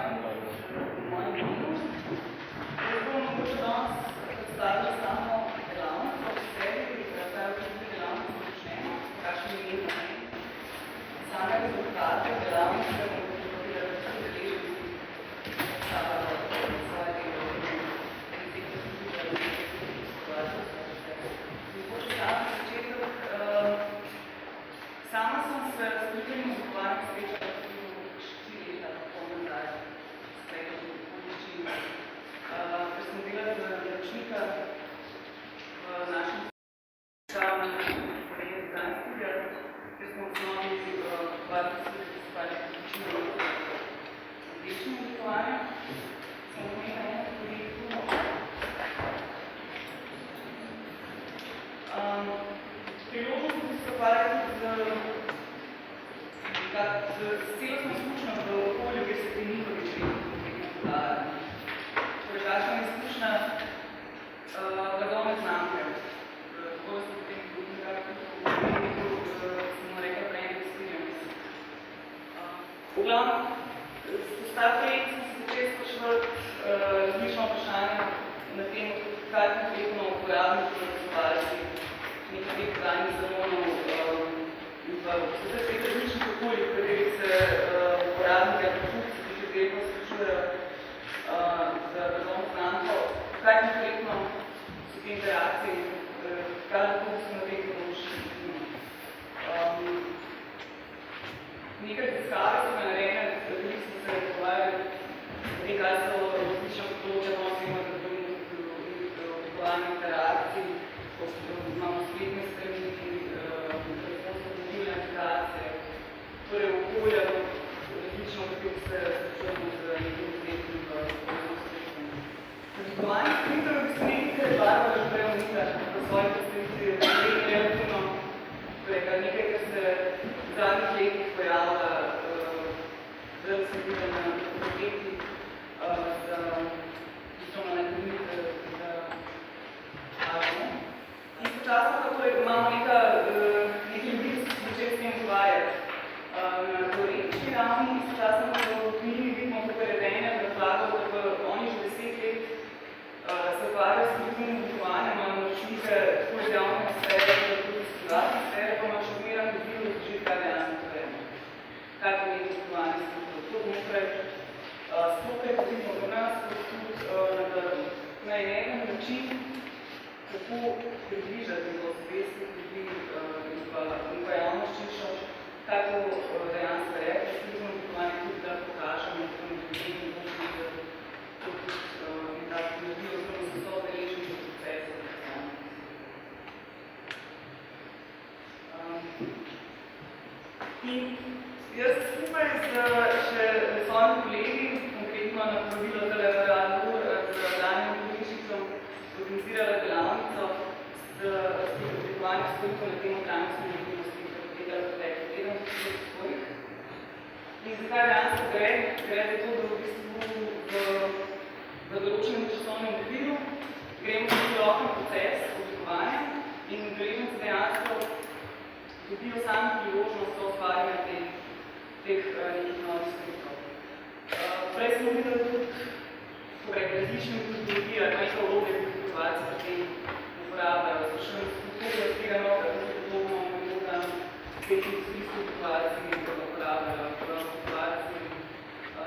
vajeni v mojem imenu. Jaz bom mogoče danes predstavila samo delavnico v sebi, kaj v tudi delavnico počnemo, kakšen je namen. Same rezultate delavnice bomo pripravila tudi deležiti svoje delo sama sem se s sličenim izgovanjem srečala tudi v 4 leta, tako nazaj, s tega poličina. Ker sem delala za naročnika v našem stavnem projektu Zanskega, ker smo v osnovi ukvarjali poličino odličnim izgovanjem, sem omenila eno projektu. Priložnost bi se ukvarjati s celostno izkušnjo v okolju, kjer se ti njihovi projekti podajali. Torej, kakšna je izkušnja blagovne znamke. Tako da smo potem tudi nekako smo rekla brand experience. V glavnem, s ta projekt smo se začeli spraševati različna vprašanja na temo, kaj konkretno uporabniki razvajati nekaj podajnih salonov in pa vse teh različnih okolij, v katerih se uporabnike produkcije, ki že delno sprašujejo za blagovno znamko, kaj konkretno so te interakcije, kaj lahko so na tem področju. Nekaj raziskave so me narejene, veliko smo se razgovarjali o tem, kaj so različna področja nosimo za oblikovanje interakcij, imamo spletne strani, telefonske mobilne aplikacije, torej okolja, različno, kako se srečujemo z nekim izdelkom v srečanju. Oblikovanje storitev v bistvu nekaj, kar je Barbara že prej omenila v svoji predstavitvi, relativno, nekaj, kar se v zadnjih letih pojavlja, zelo se vidi na projekti za nekoliko za avno. Istočasno pa torej imamo nekaj ljudi, ki so začeli s tem ukvarjati na teoretični ravni, istočasno pa v knjigi vidimo tukaj redenja razlagov, da oni že 10 let se ukvarjajo s kulturnim oblikovanjem, imajo naročnike tako iz javnega sfere, da tudi iz privatne sfere, pa imajo še odmeran ljudi razložiti, kaj dejansko povemo. Kaj pomeni oblikovanje s kulturo. To znotraj stroke je potrebno v nas, kot tudi na trgu. Na en način, kako približati do zvesti ljudi in pa javnost širšo, kaj to dejansko je, ker kulturno oblikovanje tudi da pokažemo in tudi ljudem in božnji, da to tudi nekako ljudi oziroma so so deležni v procesu. In jaz skupaj še s svojimi kolegi, konkretno na povabilo tele v Radlur z Danjem Polišicom, organizirala delavnico s oblikovanjem storitev na temo trajnostne mobilnosti, ki je potekala v preteklih tednih svojih. In zakaj dejansko gre? Gre za to, da v bistvu v določenem časovnem okviru gremo v celoten proces oblikovanja in udeleženci dejansko dobijo sami priložnost za ustvarjanje teh nekih novih storitev. Prej smo videli tudi različne metodologije, nekaj vloge kultivacije potem uporabljajo. Sprašujem strukture od tega novega, tudi podobno metoda teh industrijskih kultivacij uporabljajo, kultivacij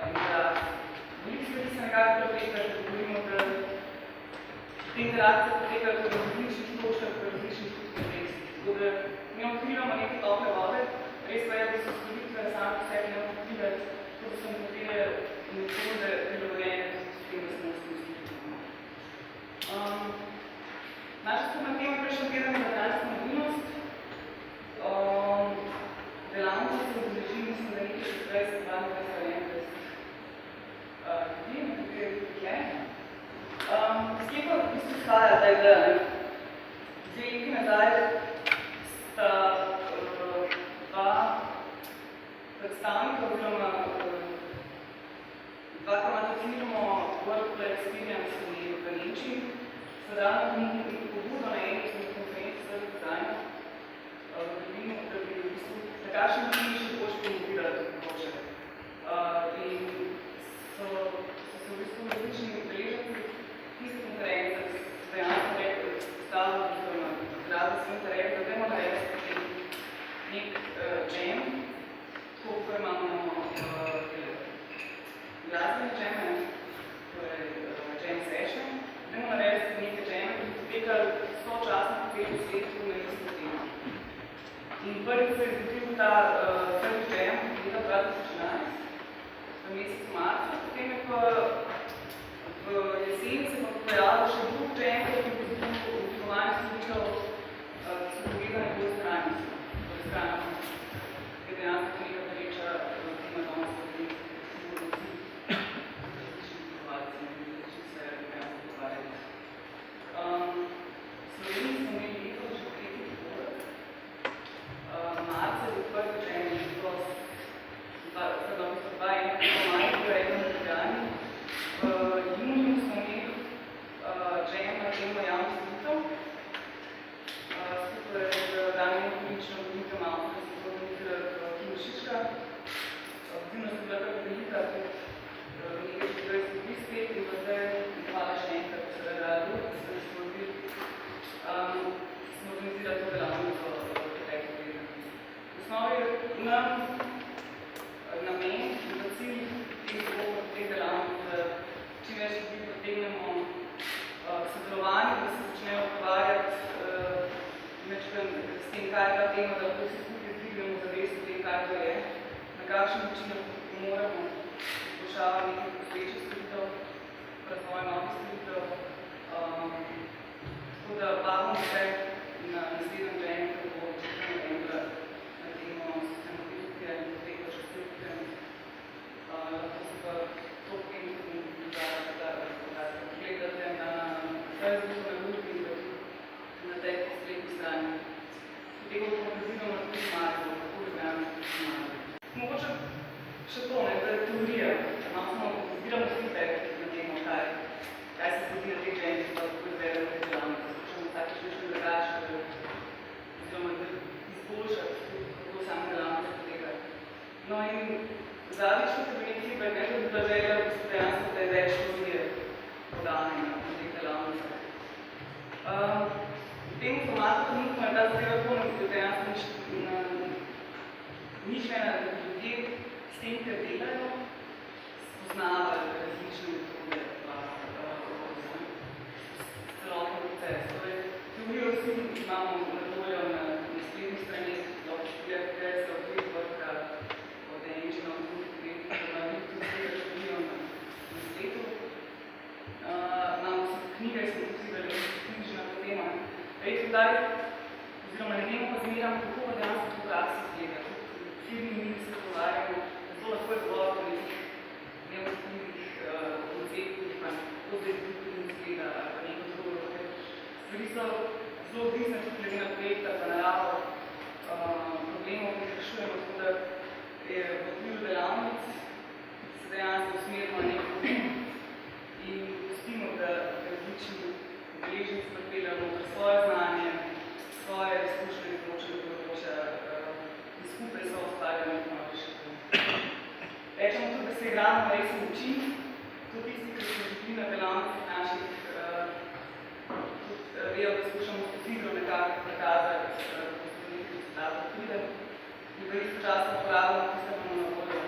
interakcij. Veliko stvari se nekako prepleta, da govorimo, da te interakcije potekajo v različnih točkah, v različnih kontekstih. Tako da mi odkrivamo neke tople vode, res pa je, da so storitve same po sebi neobhotljive, tako da so nekatere metode prilagojene s tem, da smo usmislili. Naša skupna tema prejšnji teden je trajnostna mobilnost. Delavnice se udeleži, mislim, da nekaj 20-22 ljudi, nekaj je. Skje pa v bistvu izhaja ta ideja? 2 leti nazaj sta dva predstavnika oziroma dvakrat firmo Workplay Experience v Nemčiji, so dali pobudo na eni izmed konferenci za dizajn v Berlinu, da bi v bistvu na kakšen način še bolj promovirali to področje. In so potekali sočasno po celem svetu na isto temo. In prvi se je zgodil ta prvi džem leta 2011, v mesecu marcu, potem je pa v jeseni se pa pojavil še drug džem, ki je bil oblikovanje slučev, ki so povezane bolj s trajnostjo, ki je dejansko neka pereča tema danes v tem sigurnosti različnih situacij in različnih sfer, ki dejansko pogovarjali. Sloveniji smo imeli letos že tretji dogodek. Marca je bil prvi džem, je bilo dva enega maja, ena v Ljubljani. V juniju smo imeli džem na temo javnih storitev. Skupaj z Danijem Kovičem, vodnikom avtorja, se zgodnika Kino Šiška. Vodilnost je bila kar velika, tudi nekaj že 20 dni spet in pa zdaj hvala še enkrat radu, da ste nas vodili. Smo organizirali to delavnico v pretekli teden. V osnovi nam namen in pa cilj teh delavnic, da čim več ljudi pritegnemo k sodelovanju, da se začnejo pogovarjati s tem, kaj je ta tema, da lahko vsi skupaj dvignemo zavest o tem, kaj to je, na kakšen način moramo izboljšavati nekaj posvečih storitev, razvoj novih storitev. Tako da vabimo vse na naslednjem džemu, ki bo 4. novembra na temo sistematike in potekla še storitev. Lahko se pa to potem tudi gledate na Facebooku, na Google in na tej spletni strani. Potem bomo organiziramo tudi Maribor, tako Ljubljana tudi Maribor. Mogoče še to, da je teorija. Smo zbiramo feedback na temo, kaj se zgodi na teh džemih, pa kako izvedejo te delavnice. Skušamo vsakeč nešto drugače, oziroma da izboljšati, kako same delavnice potekajo. No in zadnjič, ko se bi nek feedback, da bi bila želja dejansko, da je več teorije podane na teh delavnicah. V tem formatu trenutno je ta zadeva polno, da dejansko nič mena, da ljudje s tem, ker delajo, spoznavajo različne metode celotno proces. Torej, teorijo vsi imamo na voljo na spletnih straneh, lahko študijati progresa od Webworka, od Engine, od drugih projektov, da imamo tudi teorijo na spletu. Imamo knjige, smo posebej knjižna tema. Redko daj, oziroma ne vemo pa zmeram, kako pa dejansko to praksi izgleda. Firmi mi se pogovarjamo, zelo lahko je zelo po nekih neostavljivih konceptih, pa kako zdaj tudi izgleda, ali pa neko drugo. Stvari so zelo odvisne tudi glede na projekta, pa naravo problemov, ki jih rešujemo, tako da je v okviru delavnic se dejansko usmerimo na nek problem in pustimo, da različni udeleženci pripeljejo noter svoje znanje, svoje izkušnje iz določenega področja in skupaj so ustvarjali neko novo rešitev. Rečemo tudi, da se igramo na resen način. Tudi tisti, ki so bili na delavnicah naših, tudi vejo, da skušamo s igro nekako prikazati, da so nekaj rezultatov pride. In pa istočasno uporabljamo tiste bomo na voljo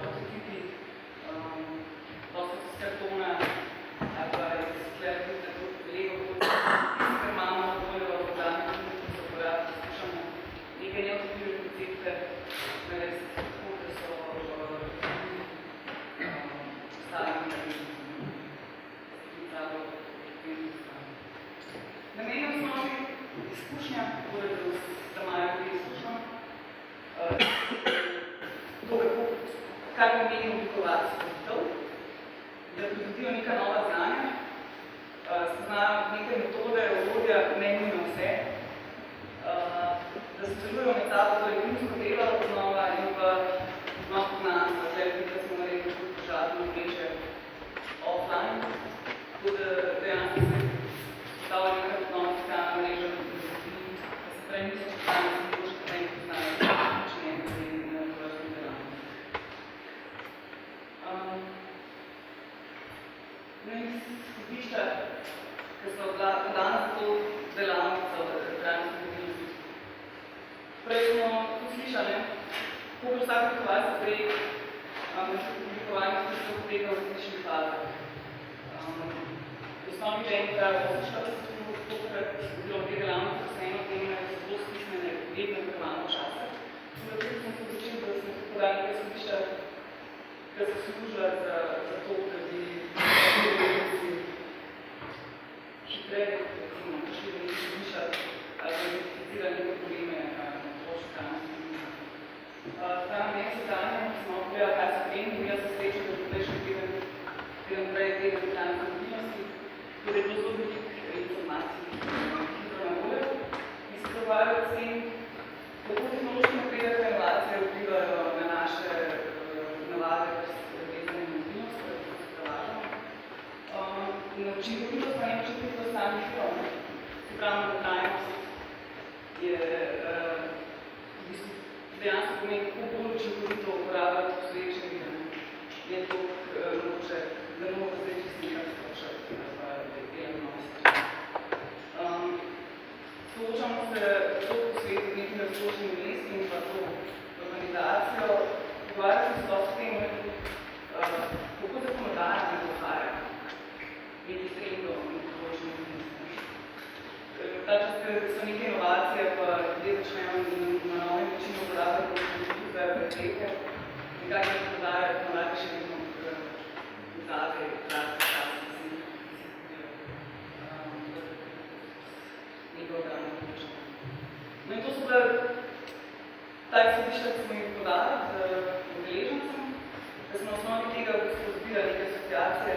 prototipi, dosti iz kartona ali pa iz sklerativne Lego, ker imamo na voljo v zadnjih trenutku se uporabiti, skušamo nekaj neotopljivne koncepte narediti tako, da so stavljeni na namen je v osnovi izkušnja, torej da imajo tudi izkušnjo, kaj pomeni oblikovati storitev, da pridobijo neka nova znanja, spoznajo neke metode, orodja, ne nujno vse, da sodelujo med sabo, da je timsko delo znova in pa znova poznanstva, da smo naredili tudi požadno mreže offline, tako da dejansko se postavlja neka nova socialna mreža, da se pravi niso socialne, da se boš potem poznajo učenje in vrstni delavnic. Izhodišča, ki so podana za to delavnico trajnostne mobilnosti. Prej smo tudi slišali, kako vsak oblikovalski projekt oblikovanja storitev poteka v različnih fazah. V osnovi že enkrat poslušala, da se tokrat bilo te delavnice vseeno teme zelo stisnjene vedno v malo časa. Zato sem se odločil, da sem podala nekaj izhodišča, ki zaslužila za to, da bi hitreje prišli do izhodišča ali identificirali neke probleme otroške danosti. Ta namen sedanja smo pogledali, kaj so trendi, jaz sem srečen, da bi še teden prej teden digitalne mobilnosti, torej bilo zelo veliko informacij, hitro na voljo, ki se pogovarjajo s tem, kako tehnološki napredek in inovacije vplivajo na naše navade, vezane mobilnost, ki se prevažamo. Na učinkovitost pa ne učinkovitost samih virov. Se pravi, da trajnost je dejansko pomeni, kako bolj učinkovito uporabljati posledečne vire. Je to mogoče, da ne mogo zdaj čisto nekaj sprašati, da je delovnost. Soočamo se to po svetu z nekimi razločnimi mesti in pa to organizacijo. Pogovarjati se dosti tem, kako zakonodaja ne pohaja nekih trendov in razločnih mesti. Ta čas, ker so neke inovacije, pa ljudje začnejo na novem načinu uporabljati kompjuterske preteke, nekako ne podajajo, pa najprej še vedno vzade kratke čase, ki se nekaj ogromno vključno. No in to so bile ta izhodišča, ki smo jih podali z udeležencem, da smo na osnovi tega razbirali neke asociacije,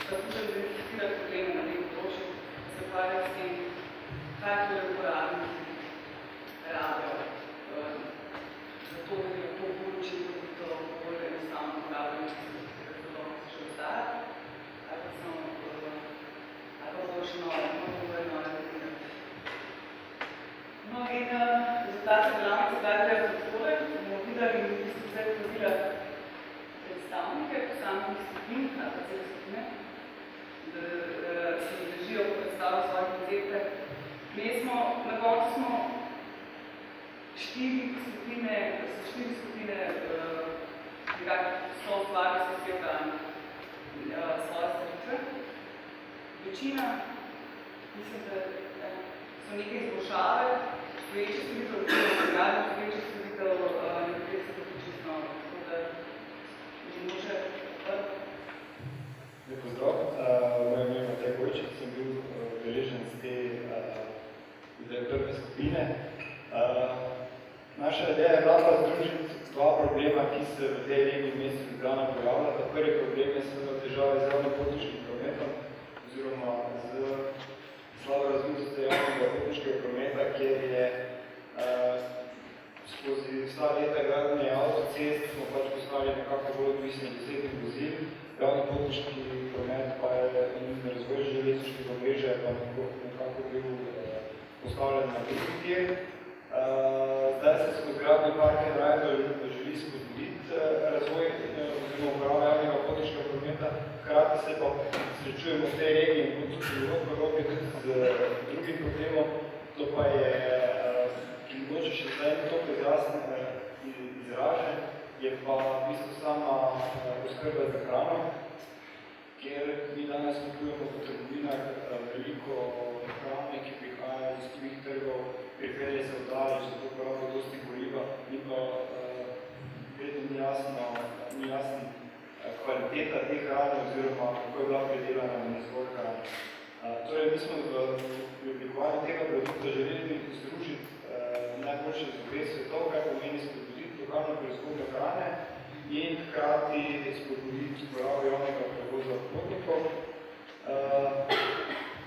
da skušali identificirati probleme na tem področju, se ukvarjali s tem, kaj to je uporabniki rabijo, zato da bi lahko bolj učinkovito, bolj enostavno uporabljali, ki se zelo še vzdajati, ali pa bolj še nove vredine. No in rezultat se delavnice gledali takole, bomo videli in v bistvu zdaj povzila predstavnike posameznih skupin, ali pa cele skupine, da se držijo po predstavu svoje koncepte. Na koncu smo štiri skupine nekako so ustvarili sveta svoje storitve. Večina, mislim, da so neke izboljšave, stoječe storitev, razgradnje stoječe storitev, nekaj se to čisto novo. Tako da že moče Lep pozdrav, moje ime je Matej Gojčič, sem bil udeležen z te prve skupine. Naša ideja je bila združiti dva problema, ki se v tej regiji v mestu Ljubljana pojavljata. Prvi problem je seveda težave z javnim potniškim prometom oziroma z slabo razvitostjo javnega potniškega prometa, kjer je skozi vsa leta gradnje avtocest smo pač postali nekako bolj odvisni od osebnih vozil. Javni potniški promet pa je in razvoj železniškega omrežja pa nekako bil postavljen na drugi tir. Zdaj se skozi gradnje Park and Ride želi spodbuditi razvoj oziroma uporabo javnega potniškega prometa, hkrati se pa srečujemo v tej regiji in tudi v Evropi tudi z drugim problemom, to pa je, ki mogoče še zdaj ni toliko izražen, je pa v bistvu sama oskrba za hrano, kjer mi danes kupujemo po trgovinah veliko hrane, ki prihaja iz tujih trgov, pripelje se v daleč, zato porabijo dosti goriva, ni pa vedno ni jasna kvaliteta te hrane oziroma kako je bila predelana na izvor hrane. Torej, mi smo v oblikovanju tega produkta želeli združiti najboljše z obeh svetov, kaj pomeni spodbuditi lokalno proizvodnjo hrane in hkrati spodbuditi uporabo javnega prevoza potnikov.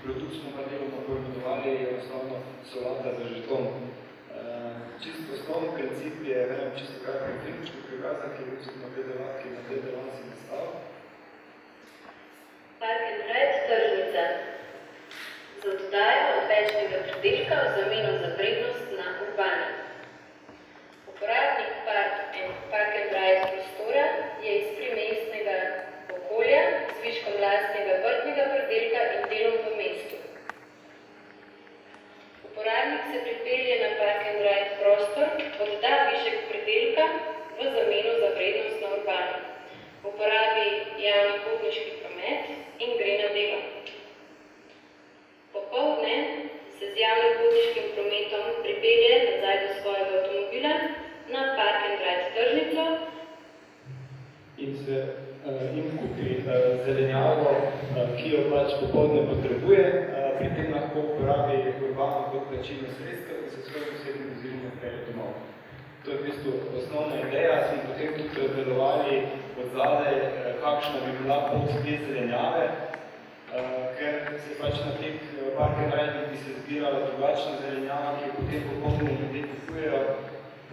Produkt smo pa deloma poimenovali enostavno solata za žeton. Čisto osnovni princip je čisto kratek filmički prikazan, ki je tudi na tej delavnici nastal. Park and Ride tržnica. Za oddajo odvečnega pridelka v zameno za vrednost na urbani. Uporabnik Park and Ride prostora je iz primestnega okolja z viškom lastnega vrtnega pridelka in delom v mestu. Uporabnik se pripelje na Park and Ride prostor, odda višek pridelka v zameno za vrednost na urbani. Uporabi javni potniški promet in gre na delo. Popoldne z javnim potniškim prometom pripelje nazaj do svojega avtomobila na Park and Ride tržnico in kupi zelenjavo, ki jo pač popoldne potrebuje, pri tem lahko uporabi urbano kot plačilno sredstvo in se svojim osebnim vozilom odpelje domov. To je v bistvu osnovna ideja, smo potem tudi razdelovali od zadaj, kakšna bi bila pot te zelenjave, ker se pač na teh Park and Ride bi se zbirala drugačna zelenjava, ki jo potem popolno ljudje kupujejo.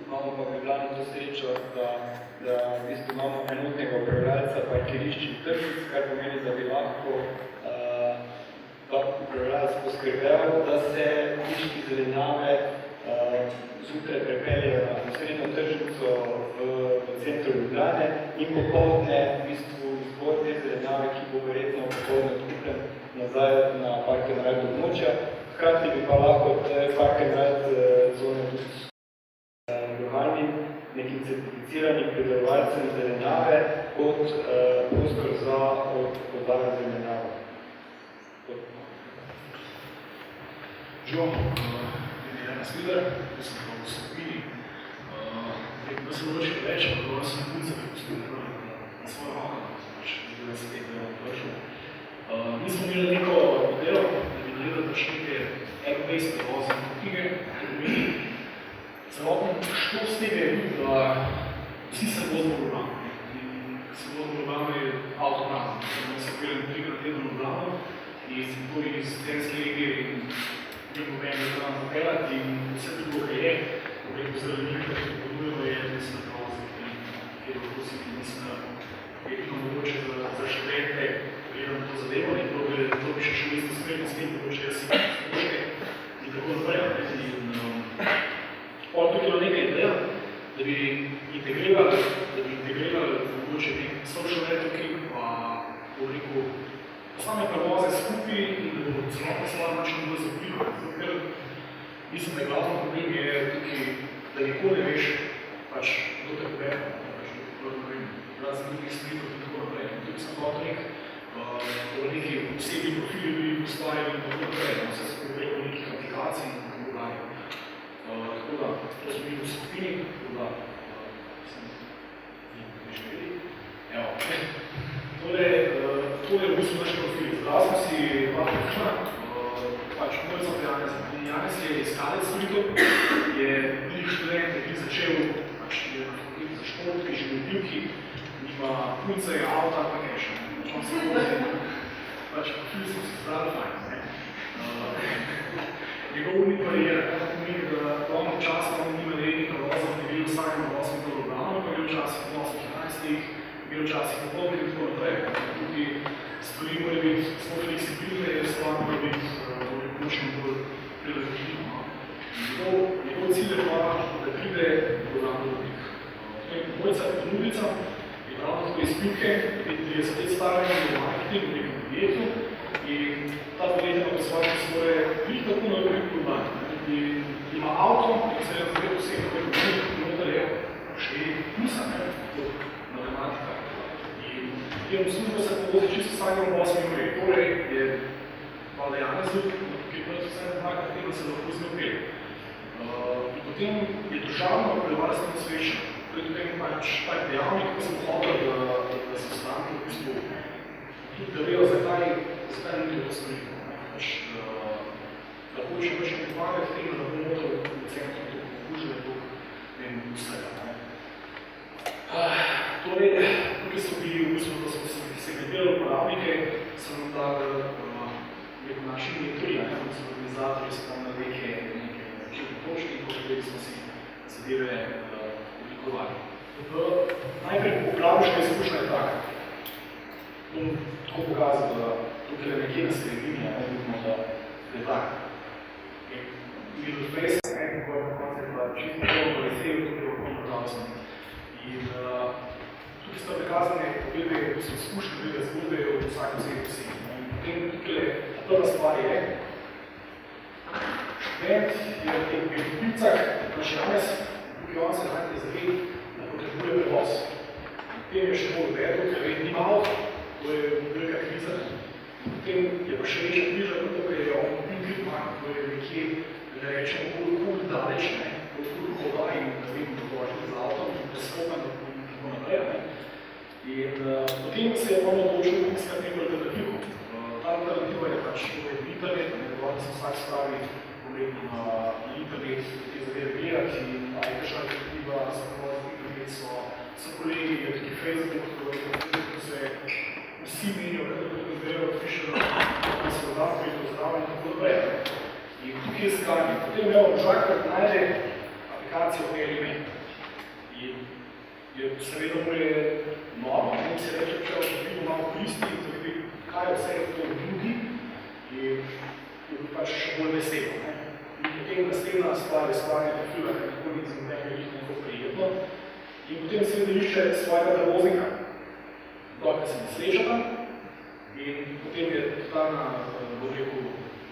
Imamo pa v Ljubljani to srečo, da v bistvu imamo enotnega upravljalca parkirišč in tržnic, kar pomeni, da bi lahko upravljalec poskrbel, da se viški zelenjave zjutraj prepeljejo na osrednjo tržnico v centru Ljubljane in popoldne v bistvu izbor te zelenjave, ki bo verjetno popoldne odkupljen nazaj na Park and Ride območja. Hkrati bi pa lahko te Park and Ride zone tudi lokalnim nekim certificiranim pridelovalcem zelenjave kot prostor za oddajo zelenjave. Živo, je Janes Vidar, jaz sem pa v skupini. Da se vročil več, ampak sem punca pripustila na svojo roko, da se tega vršil. Mi smo imeli neko ideo, da bi naredili pač neke egg-based prevoze in knjige, ker pomeni celotno što z tega je bil, da vsi se vozimo v Ljubljano. In se vozimo v Ljubljano je avtoprazno. Se peljem 3 tedna v Ljubljano in to iz Tenske regije in ne povem, da nam zapeljati in vse drugo, kaj je, povem, zaradi njih, ki podujemo, je mislim, da prevoze, ki je lahko si, mislim, da je tudi mogoče za študente gledam to zadevo in to bi še v isto smer, s tem mogoče jaz si stroške in tako naprej. Pol tukaj je nekaj ideja, da bi integrirali mogoče nek social networking, pa v reku same prevoze skupaj in da bo celotno stvar način bolj zaupljivati. Zato ker mislim, da je glavno problem je tukaj, da nikoli ne veš, pač, kdo te povem, razen drugih storitev in tako naprej. Tukaj sem hotel neki posebni profili bi ustvarjali in tako naprej. Vse se preko nekih aplikacij in tako dalje. Tako da, to smo bili v skupini, tako da sem živeli. Evo, tole, to je v bistvu naš profil. Zdaj smo si dva profila, pač moj za Janez. Janez je iskalec storitev, je velik študent, je začel, pač je na fakulteti za šport, ki živi v Pivki, nima punce, avta, pa keša. On se vozi, pač profil smo si zbrali fajn. Njegov unik barijer, tako pomeni, da dolgo časa on nima rednih prevozov, ne gre vsakemu 8 do Ljubljano, pa gre včasih po 8-11, gre včasih po polnih in tako naprej. Tudi stvari mora biti zelo fleksibilne, stvar mora biti močno bolj prilagodljiva. Njegov cilj je pa, da pride do Ljubljana. To je Mojca ponudnica, je ravno tako iz Pivke, 35 let starega, v marketingu, v nekem podjetju. In ta podjetje ima svoje prih tako na veliko Ljubljana. Ima avto, in se je zavedel vsega, kaj je noter je še plusa, kot matematika. In tem službo se povozi čisto vsakemu 8 uri. Torej je Valda Janezu, ki je vse nekaj tega se lahko zmepel. In potem je državno prevarstveno svečeno. To je tudi pač tak dejavnik, ki sem hodil, da se stranke v bistvu tudi da vejo, zakaj ljudi to storimo. Da hoče več pomagati tega, da bo motor v centru tukaj pokužene in vsega. Torej, tukaj so bili v bistvu, da smo segmentirali uporabnike, sem dal naši mentori, kot so organizatorji, spomnili neke čivne točke in potem smo si zadeve oblikovali. Najprej upravniška izkušnja je taka. Bom tako pokazal, da tukaj je nekje na sredini, vidimo, da je tak. Middle face, kako je koncept, čisto dobro vesel, tukaj je okolno pravostno. In tukaj sta prikazane obebe, ko so izkušnje, obebe zgodbe od vsake vsega posebno. In potem tukaj prva stvar je, študent je v teh pivcah, naš Janez, tukaj on se najte zaved, da potrebuje prevoz. Potem je še bolj vedel, ker nima avto, to je velika kriza. Potem je pa še večja križa, zato ker je on bil gripman, to je nekje da se vsak spravi na internet te zadeve gledati in ali kakšna alternativa za prevoz na internet so kolegi, je tudi Facebook, ko se vsi menijo, kako tudi grejo, pišejo, da se odavljajo in pozdravljajo in tako naprej. In tukaj je skanje. Potem evo, žakrat najde aplikacijo PLM. In je seveda mu je novo, in se reče, če vidimo malo koristi, da vidi, kaj vse je to ljudi in je pač še bolj veselo. In potem naslednja stvar je stvaranje profila, ker nikoli ni za nekaj nekaj prijetno. In potem seveda išče svojega prevoznika, dokaj se nesrečata in potem je totalna, bom rekel,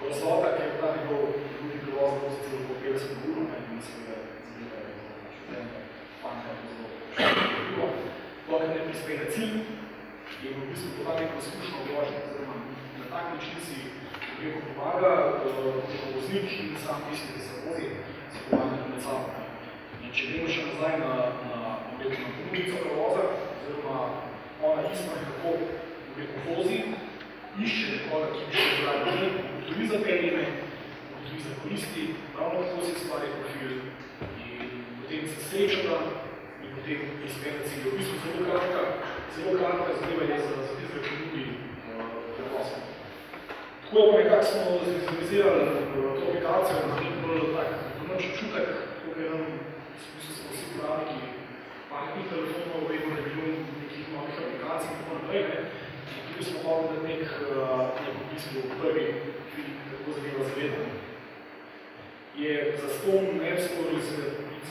grozota, ker je ta njegov drugi prevoz vozi celo po 50 ur in seveda zgleda študenta, fanta, zelo škodljivo, dokaj ne prispe na cilj in v bistvu to ta neko izkušnjo vožnje, oziroma na tak način si pomaga voznik in sam tisti, ki se vozi, se pomaga med sabo. In če gremo še nazaj na ponudnico prevoza, oziroma ona isto nekako vozi, išče nekoga, ki bi še zdravi, ugotovi za te ime, ugotovi za koristi, ravno tako si stvari profil in potem se srečata in potem izpene cilje. V bistvu zelo kratka zadeva je za tiste, ki nudi prevoz. Tako je pa nekako smo zvizualizirali to aplikacijo na nek bolj tak domač občutek, tako je nam so vsi uporabniki pametnih telefonov, vedno je bilo nekih novih aplikacij in tako naprej. In tudi smo hoteli da nek v bistvu prvi film tako zadeva zavedali. Je zaston Nepscore iz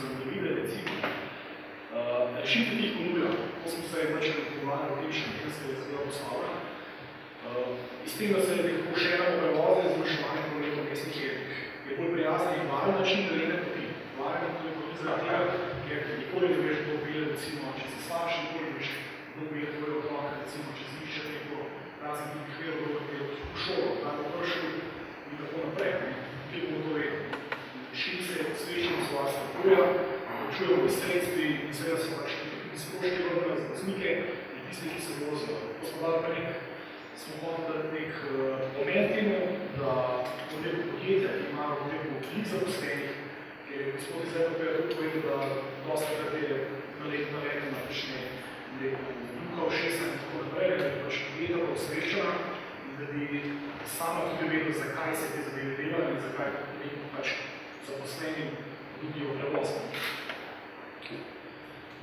Androida, recimo, rešitve, ki jih ponuja, to smo se načeli pogovarjali o tem, še nekaj se je zadeva postavlja. Iz tem, da se nekako šeramo prevoze, zmanjševanje problemov mestnih je bolj prijazen in varen način delene poti. Varen poti zaradi tega, ker nikoli ne veš, kdo bile, recimo, če si slaš, nikoli ne veš, kdo bile tvoje otroka, recimo, če si išče neko razen drugih verov, ki je v šolo, da bo pršel in tako naprej. Tukaj bomo to vedeli. Širi se osveščeno svoja struktura, počujemo sredstvi in seveda se pač sproški vrne za voznike in tisti, ki se vozijo. To smo dali pa smo hoteli nek moment temu, da podjetje podjetja, ki imajo velik zaposlenih, ker je gospod iz EPP tudi povedal, da dosta krat je naletno na kakšne duha, všesa in tako naprej, da bi pač podjetja bila osveščena in da bi sama tudi vedela, zakaj se te zadeve delajo in zakaj pač zaposlenim nudijo prevoz.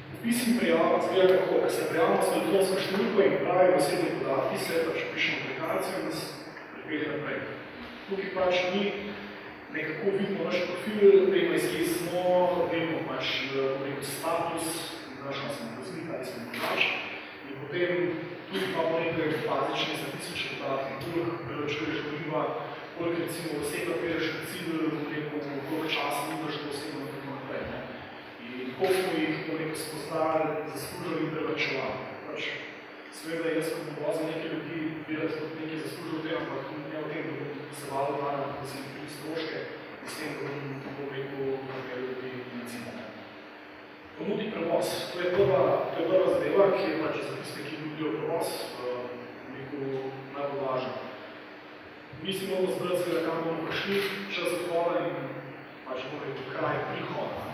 Opis in prijava zgleda tako, ker se prijavimo s telefonsko številko in pravi osebni podatki, se pač pišemo aplikacijo in nas pripelje naprej. Tukaj pač mi nekako vidimo naš profil, vemo iz kje smo, vemo pač status, našla smo voznik ali smo možač in potem tudi imamo nekaj bazične statistične podatke, čuješ goriva, koliko recimo oseba peleš na cilj, koliko časa imaš to osebo in tako naprej. In koliko smo jih spoznali, zaslužili in prevračevali. Pač, seveda, jaz, ko bom vozil nekaj ljudi, bi rad nekaj zaslužil v tem, ampak ne v tem, da bom se valo dvarjal, da se jim prili stroške, in s tem, da bom rekel, da ljudi na cilj. Ponudi prevoz. To je prva zadeva, ki je pač za tiste, ki nudijo prevoz, najbolj važna. Mi si moramo zbrati, seveda, kam bomo prišli, čas odhoda in pač bomo rekel, kraj prihoda.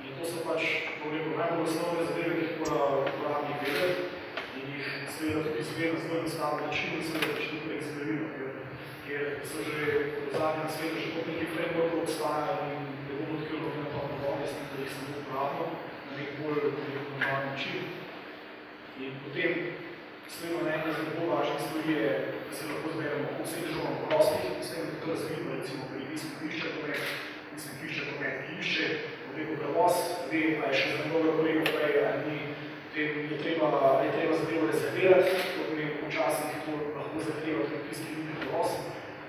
In to so pač, bom rekel, najbolj osnovne zadeve, ki jih mora uporabnik vedeti in jih seveda tudi izvedeti na zelo enostaven način in seveda pač tudi preizvedimo, ker so že v zadnjem svetu že kot nekaj frameworkov obstajajo in ne bomo odkrili na to novo, jaz nekaj jih samo uporabno na nek bolj normalen način. In potem seveda ena zelo važna stvari je, da se lahko zmeramo obsedežo prostih, s tem, da to razvidimo recimo pri pismu klišča pomet, ki išče prevoz, ve, a je še za mnogo kolega prej, ali je treba zadevo rezervirati, kot mi včasih to lahko zahteva tudi tisti ljudi prevoz,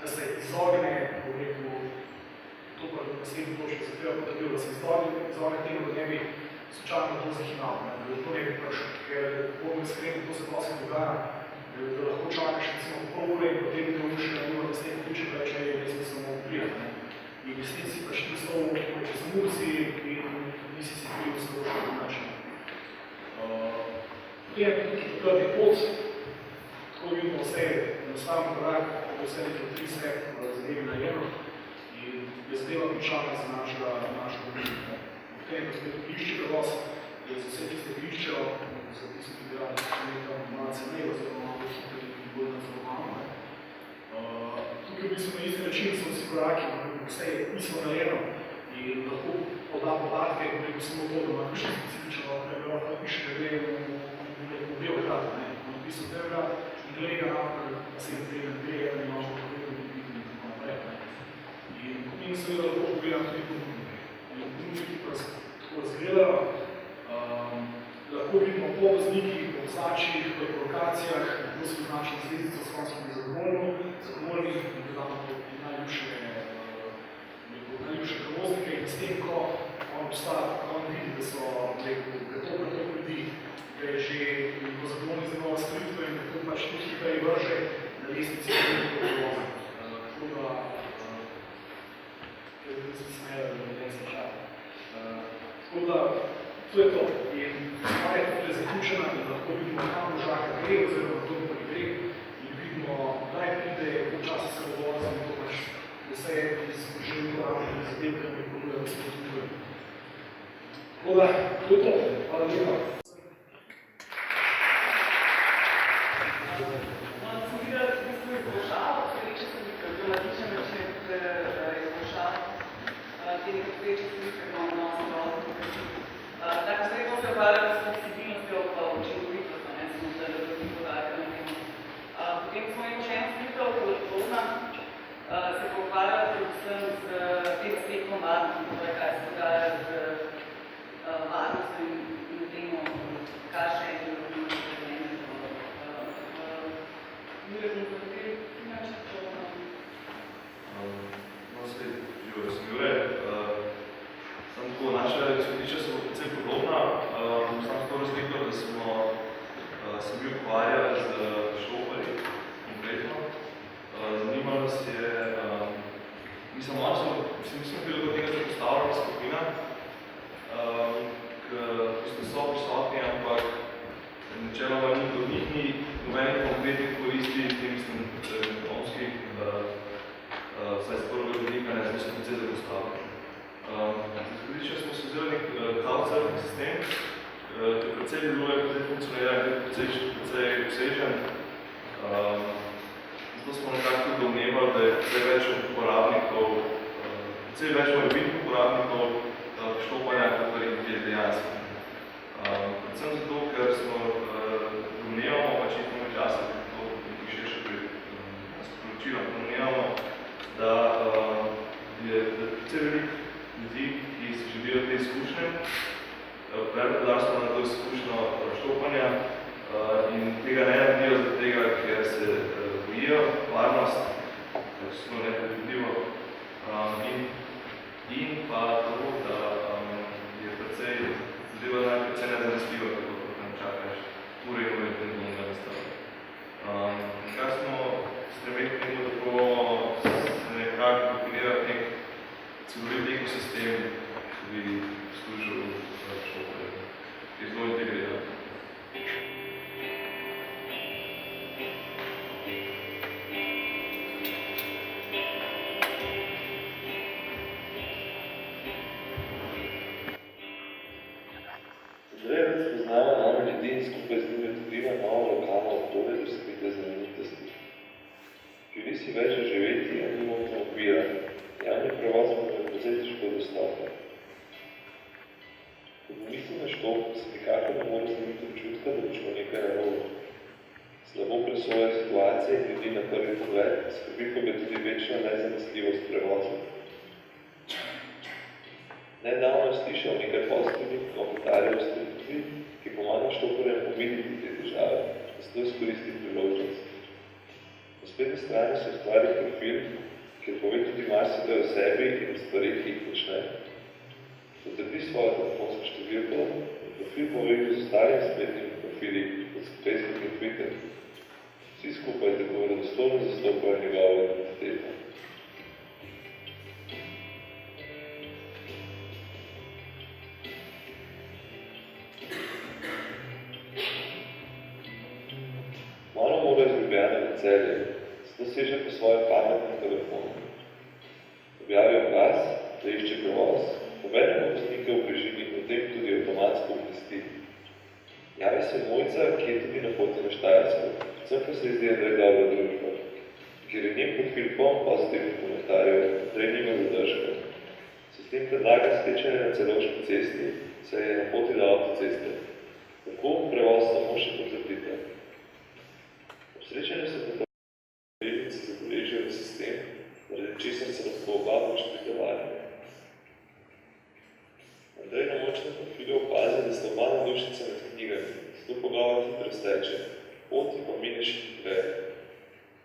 da se izogne, to pa v naslednji točki zahteva potrbil, da se izogne temu, da ne bi slučajno to zahinal, da to ne bi prišel, ker bom iskren, to se prosim dogaja, da lahko čakaš recimo pol ure in potem te uši na nima naslednji ključe, da če je res samo prijatno. In v resnici pač ti slov čez murci in nisi si pril stroško način. Potem je tudi prvi pot, tako vidimo vse enostavno korak, vse nekaj 3 step zadevi najema. vprašanje za našo komuniko. Potem, ko spet klišče prevoz, je za vse tiste kliščejo, za tiste, ki bi radi nekaj malce ne, oziroma malo hitro in bolj nadzorovano. Tukaj v bistvu na isti način so vsi koraki, vse je pismo narejeno in lahko poda podatke, preko samo to, da ima kakšno specifično pregled, da piše, da gre v Beograd, v napisu Beograd in gleda, da se je gre, da ima možno povedati in tako naprej. In potem seveda lahko pogledam tudi ponudnike. In ponudniki pa tako razgledajo, lahko vidimo po voznikih, po označjih, po lokacijah, kako se označila zvezdica s konskimi zadovoljni in dodamo najljubše prevoznike in s tem, ko on vidi, da so pretok ljudi, da je že zadovoljni za nove storitve in da to pač tudi hitreje vrže na lestvici prevoza. Tako da, se smejo, da ne se čaka. Tako da, to je to. In stvar je tukaj zaključena, da lahko vidimo, kam možaka gre, oziroma to pa gre in vidimo, kdaj pride včasih se voza in to pač vse iz želj uporabljene zadevke mi ponuja, da se potrebuje. Tako da, to je to. Hvala lepa. Sem videla v bistvu izboljšavo, če sem bil na tičen način izboljšav te nekatere storitve, ko imamo novo vozno. Tako sredno se ukvarjamo s fleksibilnostjo pa učinkovitostjo, ne samo da dobrim podatka na temo. Potem smo imeli še eno storitev, Kolodna, se pa ukvarjala predvsem z tem aspektom varnosti, torej kaj se dogaja z varnostjo in temo, kakšne je bilo Julija, bomo zahodili finančni program? No, sej, živo, sem Jure. Samo tako, naša izhodišča so precej podobna. Samo tako razliko, da sem bil ukvarjal z šoparji konkretno. Zanimalo nas je, mislim bili do tega postavljena skupina, ki so prisotni, ampak načeloma od njih ni nobenih konkretnih koristi, tem mislim, ekonomskih, vsaj z prvega vidika ne, smo se precej zapostavili. Izhodišče smo se vzeli nek crowdsurfing sistem, ki precej deluje, precej funkcionira in precej obsežen. Zato smo nekako domnevali, da je precej več uporabnikov, precej več morebitnih uporabnikov štopanja, kot je dejansko. Predvsem zato, ker smo domnevamo, pač imamo časa, da to nekaj širše sporočilo, domnevamo, da je precej veliko ljudi, ki si želijo te izkušnje, predarstvo na to izkušnjo štopanja in tega ne naredijo zaradi tega, ker se bojijo varnost, zelo nepredvidljivo in pa to, da je precej zadeva precej nezanesljiva, kako tam čakaš ure in ure trenutnega nastavlja. Kaj smo stremeli k temu, tako se nekako definirati nek celovit ekosistem, ki bi služil šoparje, ki je zelo integriran. Zdravec poznava nove ljudi in skupaj z njimi odkriva novo lokalno okolje za skrite znamenitosti. Želi si več živeti, a nima avtomobila. Javni prevoz mu je precej težko dostopen. Ko pomislim na štop, se nikakor ne more znamiti občutka, da boš nekaj narobe. Slabo presoja situacije in ljudi na prvi pogled, skrbi pa me tudi večna nezanesljivost prevoza. Nedavno je slišal nekaj pozitivnih komentarjev o storitvi, ki pomaga štoparjem pomiriti te težave, da se to izkoristi priložnost. Na spletni strani se ustvari profil, kjer pove tudi marsikaj o sebi in stvari, ki jih počne. Potrpi svojo telefonsko številko in profil poveže z ostalim spletnimi profili, kot so Facebook in Twitter. Vsi skupaj tako verodostojno zastopajo njegovo identiteto. Malo mora iz Ljubljane na Celje, zato seže po svojem pametnem telefonu. Objavijo glas, da večji prevoz, pomenemo voznike v bližini, potem tudi avtomatsko obvesti. Javi se Mojca, ki je tudi na poti na Štajersko, predvsem pa se izdeja, da je dobra družba, ker je njen profil poln pozitivnih komentarjev, da je nima zadržka. S tem predlaga stečanje na Celovški cesti, saj je na poti do avtoceste. Tako prevoz samo še potrdite. Ob srečanju se pa delnice zabeležijo v sistem, zaradi česar se lahko oba počepitovali. Andrej na močnem profilu opazi, da sta oba navdušnica med knjigami, zato pogovor hitro steče, poti pa mineš hitreje.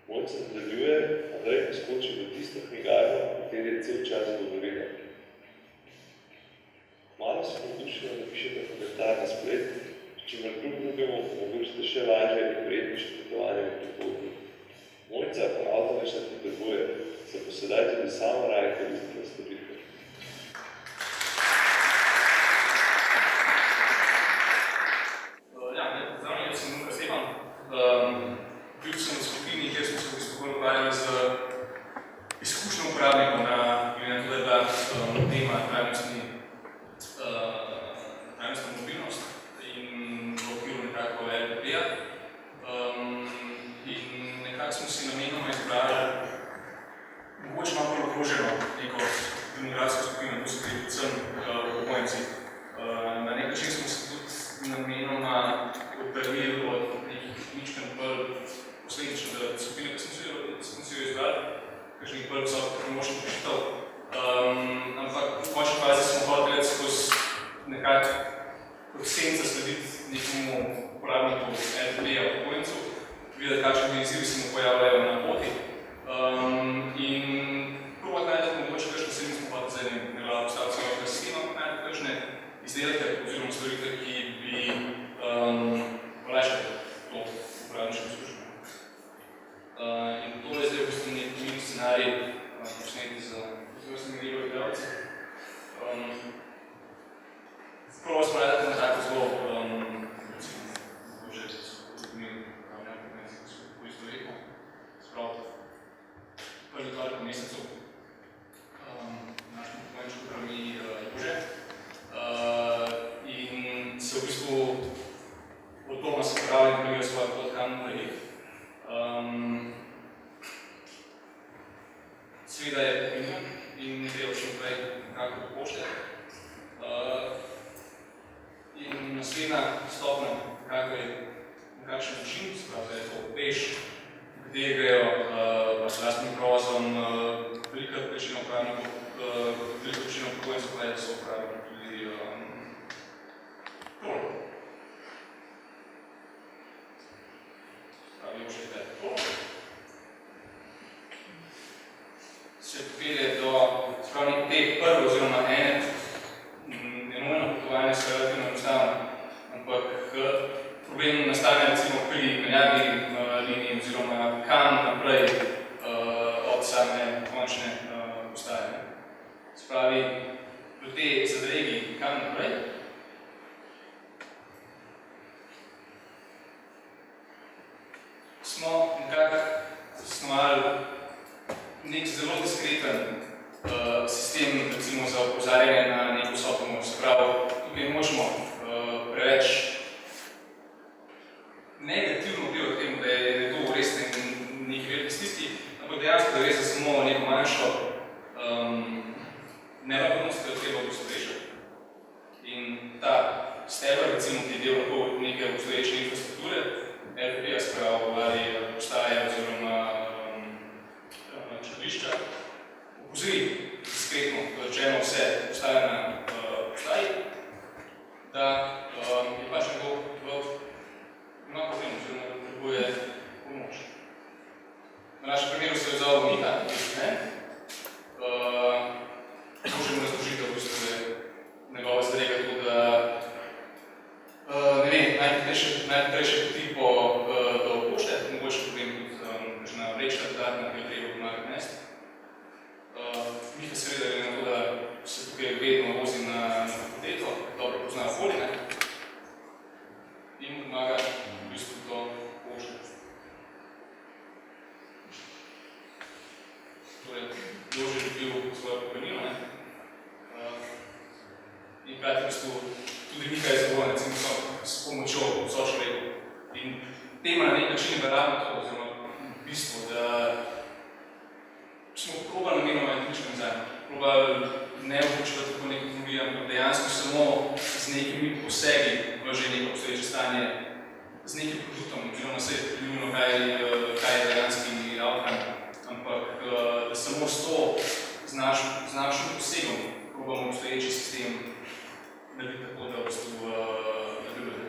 Mojca nadaljuje, Andrej poskoči v tisto knjigarno, v kateri je cel čas govorila. Malo se navdušeno napišete komentar na splet, s čimer drug drugemu omogočite še lažje in prijetnejše potovanje v prihodnji. Mojca pa avto več ne potrebuje, se pa sedaj tudi sama raje koristila storitev. Zdravljen, jaz sem Luka Stepan. Bil sem v skupini, kjer smo se v bistvu ukvarjali z izkušnjo uporabnikov na glede na to, da je bila tema trajnostna mobilnost in v okviru nekako LPP-ja. In nekako smo si namenoma izbrali mogoče malo bolj okroženo neko demografsko skupino, to so bili predvsem upokojenci. Na nek način smo se tudi namenoma oddaljili od nekih ničken bolj posledično skupine, ki smo si jo izbrali, kakšnih bolj visokotehnoloških rešitev. Ampak v končni fazi smo hoteli skozi nekako kot senca slediti nekemu uporabniku LTP-ja upokojencu, videti, kakšne izzivi se mu pojavljajo na poti. In probati najti mogoče kakšne se nismo hoteli z enim neglavo postaviti svojega sistema, najti kakšne izdelke oziroma storitve, ki bi olajšali to uporabniško službo. In to je zdaj v bistvu nek scenarij posneti z vrstnimi delovi delavci. Probali smo najti na tako zelo, že so imeli nekaj po istoveku, sprav prvi toliko mesecev našem upokojenčku krami Jože. In se v bistvu od doma se pravi, da primejo svoje pot kam naprej. Seveda je pomemben in ne treba še naprej nekako do pošte. In naslednja stopnja, nekako je na kakšen način, sprav, da je to peš, kde grejo s lastnim provozom velika večina upravnikov, velika večina upokojencev, da so upravili tudi tol. Spravi Jože je tol. Se popelje do spravnih teh prve oziroma ene, nenujno potovanje se relativno enostavno, ampak problem nastane recimo pri menjavi liniji oziroma kam naprej od same končne postaje. Spravi, do te zadregi kam naprej, smo nekako zasnovali nek zelo diskreten sistem recimo za opozarjanje na neko vsoto. Se pravi, tukaj možemo preveč negativno vplivati temu, da je nekdo res neki veliki stiski, ampak dejansko, da res je samo neko manjšo nevarnost, ki jo treba obstoječati. In ta stebr, recimo, ki je del lahko neke obstoječe infrastrukture, LPP-ja, se pravi, ali postaje oziroma črlišča, opozori diskretno, rečeno vse postaje na postaji, da je pač nekdo ima problem, oziroma da potrebuje pomoč. Na našem primeru se je vzal Miha, možemo razložiti, v bistvu je njegova zadrega to, da ne vem, najhitrejše poti do pošte, mogoče potem tudi kakšna vrečka dodatna, ki jo treba pomagati nesti. Miha seveda je na to, da se tukaj vedno vozi na fakulteto, dobro pozna okolje, in pomaga v bistvu do pošte. Torej, Jože je dobil svojo pokojnino, hkrati v bistvu tudi nekaj zadovoljne, recimo s pomočjo sočlovekov. In tema na nek način verjamem to, oziroma v bistvu, da smo probali namenoma etično dizajn, probali ne vključevati tako neko tehnologijo, ampak dejansko samo z nekimi posegi v že neko obstoječe stanje, z nekim produktom, oziroma se ljubimo, kaj je dejanski outcome, ampak da samo s to, z našim posegom, probamo obstoječi sistem narediti tako, da v bistvu deluje.